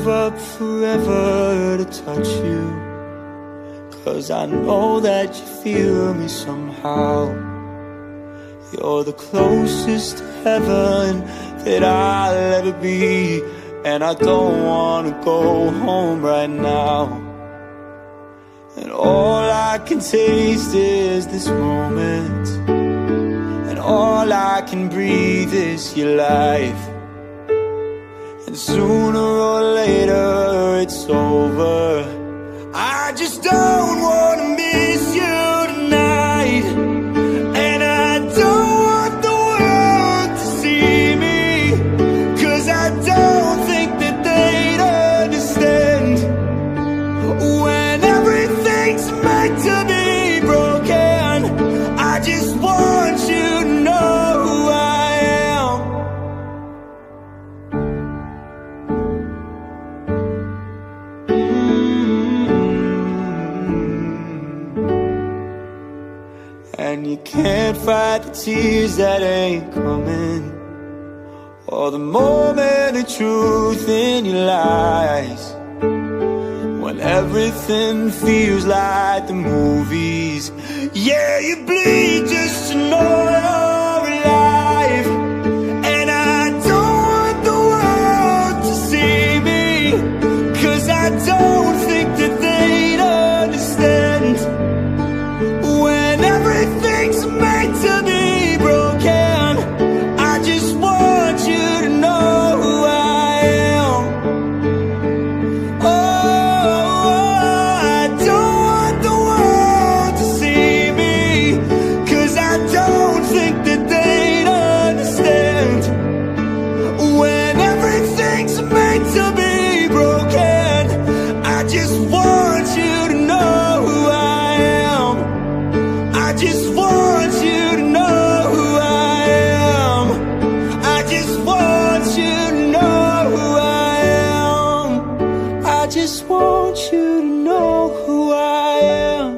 give up forever to touch you, 'cause I know that you feel me somehow. You're the closest to heaven that I'll ever be, and I don't wanna go home right now. And all I can taste is this moment, and all I can breathe is your life. And sooner or later it's over. I just don't wanna miss you tonight, and I don't want the world to see me, 'cause I don't think that they'd understand when everything's meant to be broken. I just want you to know who I am. And you can't fight the tears that ain't coming, or the moment of truth in your lies, when everything feels like the movies. Yeah, you bleed just to know you're alive, and I don't want the world to see me, 'cause I don't think that they'd understand when everything's meant to be broken. I just want you to know who I am. Oh, I don't want the world to see me, 'cause I don't think that they'd understand when everything's meant to be broken. I just want you to know who I am. I just want you to know who I am. I just want you to know who I am. I just want you to know who I am.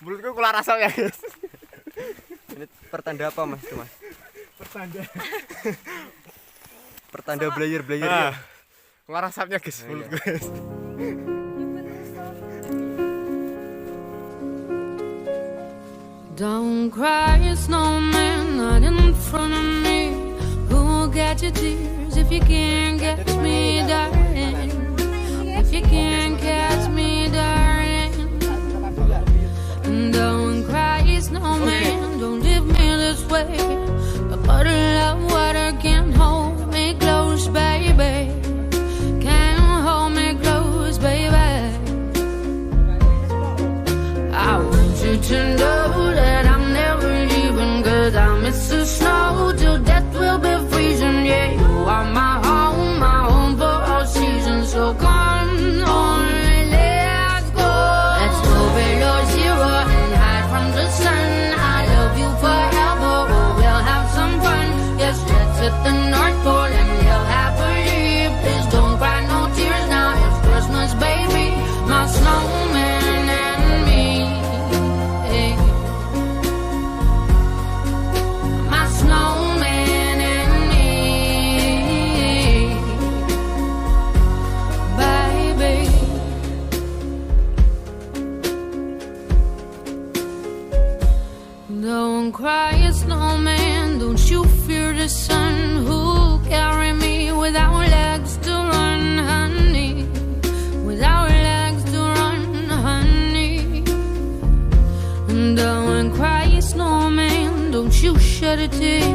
Mulutku keluar asap ya guys. Ini pertanda apa mas itu mas? Pertanda. Pertanda belayer Ah, keluar asapnya guys mulutku guys. Don't cry, snowman, not in front of me. Who'll get your tears if you can't catch me, darling? If you can't catch me, darling. And don't cry, snowman, don't leave me this way. A bottle of water can't hold me close, baby. Can't hold me close, baby. I want you to know that I'm never leaving, 'cause I miss the snow till death will be freezing. Yeah, you are my home for all seasons. So come on, let's go. Let's go below zero and hide from the sun. I love you forever, oh, we'll have some fun. Yes, let's hit the North Pole and live happily. Please don't cry no tears now, it's Christmas, baby. My snowman and me. My snowman and me, baby. Don't cry, snowman, don't you fear the sun. Who'll carry me without legs to run, honey? Without legs to run, honey. Don't cry, snowman, don't you shed a tear.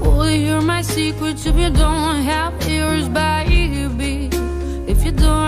Oh, hear my secrets if you don't have ears, baby. If you don't